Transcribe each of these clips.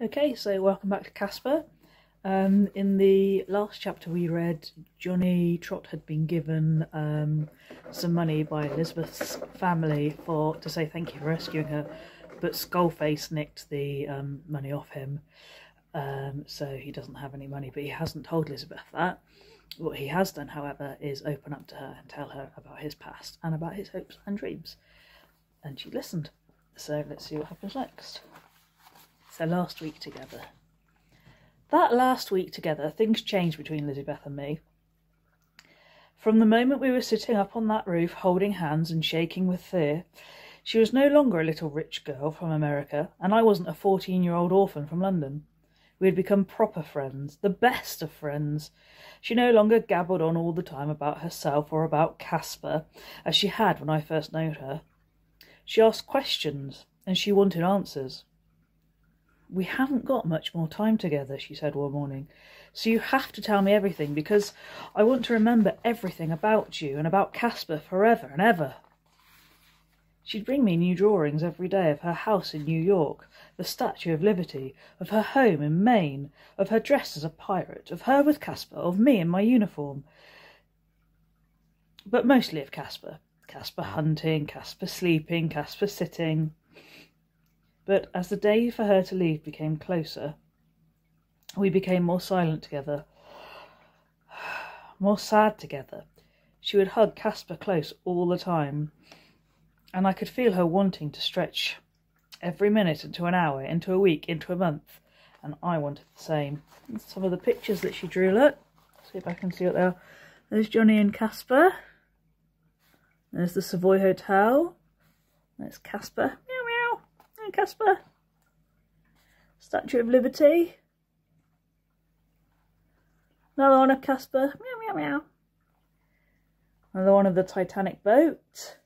Okay, so welcome back to Kaspar. In the last chapter we read, Johnny Trott had been given some money by Elizabeth's family to say thank you for rescuing her, but Skullface nicked the money off him, so he doesn't have any money, but he hasn't told Elizabeth that. What he has done, however, is open up to her and tell her about his past and about his hopes and dreams. And she listened. So let's see what happens next. So last week together. That last week together, things changed between Elizabeth and me. From the moment we were sitting up on that roof, holding hands and shaking with fear, she was no longer a little rich girl from America, and I wasn't a 14-year-old orphan from London. We had become proper friends, the best of friends. She no longer gabbled on all the time about herself or about Kaspar, as she had when I first known her. She asked questions, and she wanted answers. "We haven't got much more time together," she said one morning, "so you have to tell me everything, because I want to remember everything about you and about Kaspar forever and ever." She'd bring me new drawings every day of her house in New York, the Statue of Liberty, of her home in Maine, of her dress as a pirate, of her with Kaspar, of me in my uniform. But mostly of Kaspar. Kaspar hunting, Kaspar sleeping, Kaspar sitting. But as the day for her to leave became closer, we became more silent together, more sad together. She would hug Kaspar close all the time, and I could feel her wanting to stretch every minute into an hour, into a week, into a month, and I wanted the same. And some of the pictures that she drew, look, see if I can see what they are. There's Johnny and Kaspar. There's the Savoy Hotel. There's Kaspar. Meow meow. And Kaspar. Statue of Liberty. Another one of Kaspar. Meow meow meow. Another one of the Titanic boat.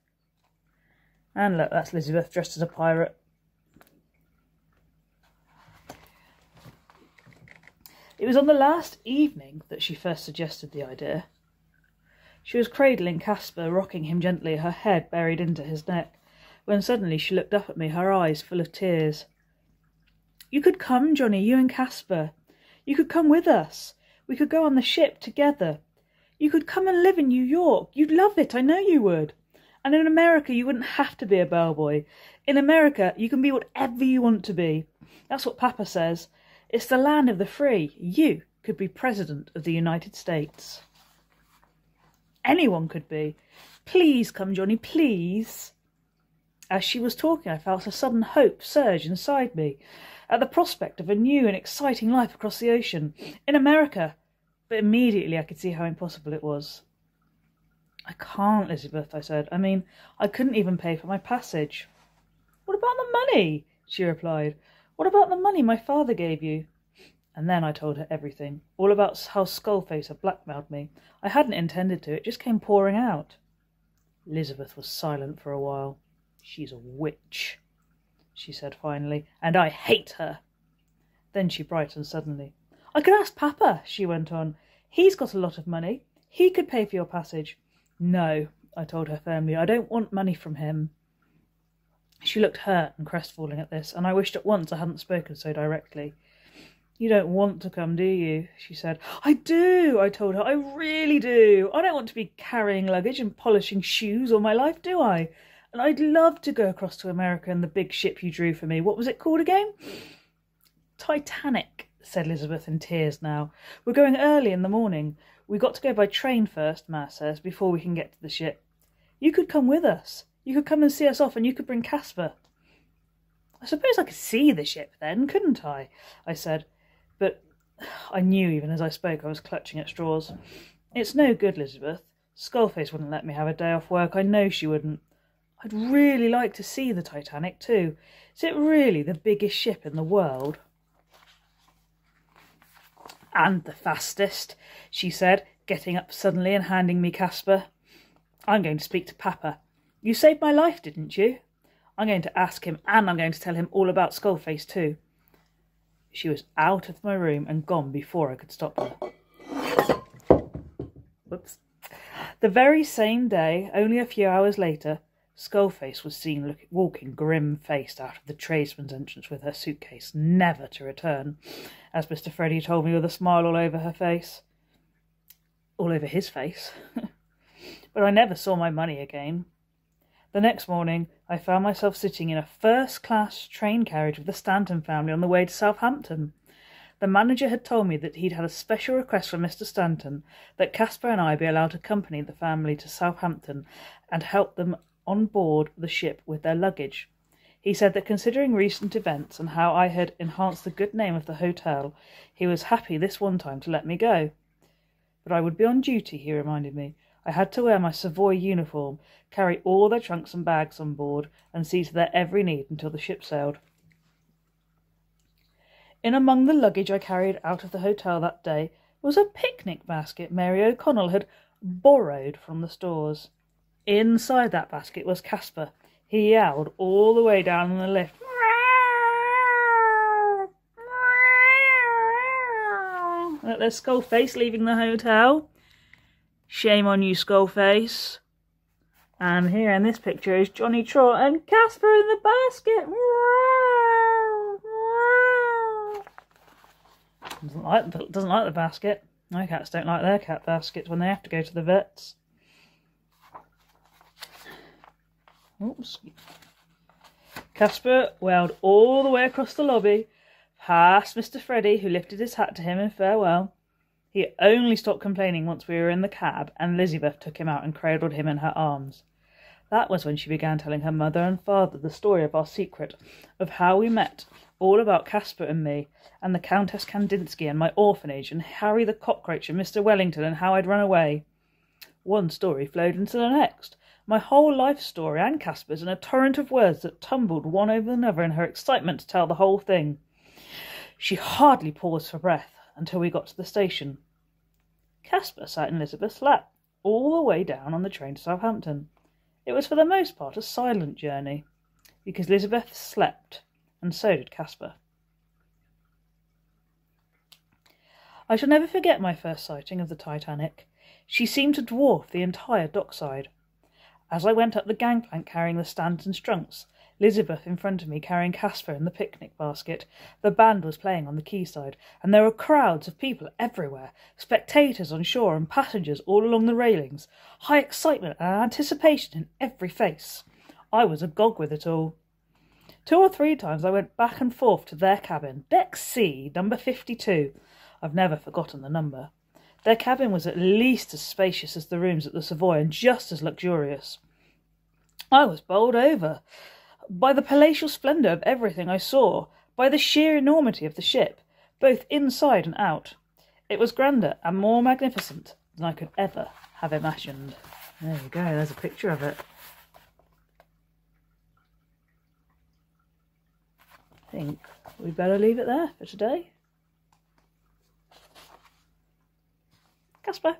And look, that's Elizabeth dressed as a pirate. It was on the last evening that she first suggested the idea. She was cradling Kaspar, rocking him gently, her head buried into his neck, when suddenly she looked up at me, her eyes full of tears. "You could come, Johnny, you and Kaspar. You could come with us. We could go on the ship together. You could come and live in New York. You'd love it, I know you would. And in America you wouldn't have to be a bellboy. In America you can be whatever you want to be. That's what Papa says. It's the land of the free. You could be President of the United States. Anyone could be. Please come, Johnny, please." As she was talking, I felt a sudden hope surge inside me at the prospect of a new and exciting life across the ocean, in America. But immediately I could see how impossible it was. "I can't, Elizabeth," I said. "I mean, I couldn't even pay for my passage." "What about the money?" she replied. "What about the money my father gave you?" And then I told her everything, all about how Skullface had blackmailed me. I hadn't intended to, it just came pouring out. Elizabeth was silent for a while. "She's a witch," she said finally, "and I hate her." Then she brightened suddenly. "I could ask Papa," she went on. "He's got a lot of money. He could pay for your passage." "No," I told her firmly, "I don't want money from him." She looked hurt and crestfallen at this, and I wished at once I hadn't spoken so directly. "You don't want to come, do you?" she said. "I do," I told her. "I really do. I don't want to be carrying luggage and polishing shoes all my life, do I? And I'd love to go across to America in the big ship you drew for me. What was it called again?" "Titanic," said Elizabeth in tears now. "We're going early in the morning. We've got to go by train first, Ma says, before we can get to the ship. You could come with us. You could come and see us off, and you could bring Kaspar." "I suppose I could see the ship then, couldn't I?" I said. But I knew even as I spoke I was clutching at straws. "It's no good, Elizabeth. Skullface wouldn't let me have a day off work. I know she wouldn't. I'd really like to see the Titanic too. Is it really the biggest ship in the world?" "And the fastest," she said, getting up suddenly and handing me Kaspar. "I'm going to speak to Papa. You saved my life, didn't you? I'm going to ask him, and I'm going to tell him all about Skullface too." She was out of my room and gone before I could stop her. Whoops. The very same day, only a few hours later, Skullface was seen walking grim-faced out of the tradesman's entrance with her suitcase, never to return, as Mr. Freddy told me with a smile all over her face. All over his face. But I never saw my money again. The next morning, I found myself sitting in a first-class train carriage with the Stanton family on the way to Southampton. The manager had told me that he'd had a special request from Mr. Stanton that Kaspar and I be allowed to accompany the family to Southampton and help them on board the ship with their luggage. He said that considering recent events and how I had enhanced the good name of the hotel, he was happy this one time to let me go. But I would be on duty, he reminded me. I had to wear my Savoy uniform, carry all their trunks and bags on board, and see to their every need until the ship sailed. In among the luggage I carried out of the hotel that day was a picnic basket Mary O'Connell had borrowed from the stores. Inside that basket was Kaspar. He yowled all the way down in the lift. Look, there's Skullface leaving the hotel. Shame on you, Skullface. And here in this picture is Johnny Trot and Kaspar in the basket. Doesn't like the basket. My cats don't like their cat baskets when they have to go to the vets. Oops. Kaspar wailed all the way across the lobby, past Mr. Freddy, who lifted his hat to him in farewell. He only stopped complaining once we were in the cab, and Elizabeth took him out and cradled him in her arms. That was when she began telling her mother and father the story of our secret, of how we met, all about Kaspar and me, and the Countess Kandinsky and my orphanage, and Harry the cockroach and Mr. Wellington, and how I'd run away. One story flowed into the next, my whole life story and Kaspar's, in a torrent of words that tumbled one over another in her excitement to tell the whole thing. She hardly paused for breath until we got to the station. Kaspar sat in Elizabeth's lap, all the way down on the train to Southampton. It was for the most part a silent journey, because Elizabeth slept, and so did Kaspar. I shall never forget my first sighting of the Titanic. She seemed to dwarf the entire dockside. As I went up the gangplank carrying the Stanton's trunks, Elizabeth in front of me carrying Kaspar in the picnic basket, the band was playing on the quayside, and there were crowds of people everywhere, spectators on shore and passengers all along the railings, high excitement and anticipation in every face. I was agog with it all. 2 or 3 times I went back and forth to their cabin, Deck C, number 52. I've never forgotten the number. Their cabin was at least as spacious as the rooms at the Savoy, and just as luxurious. I was bowled over by the palatial splendour of everything I saw, by the sheer enormity of the ship, both inside and out. It was grander and more magnificent than I could ever have imagined. There you go, there's a picture of it. I think we'd better leave it there for today. Kaspar.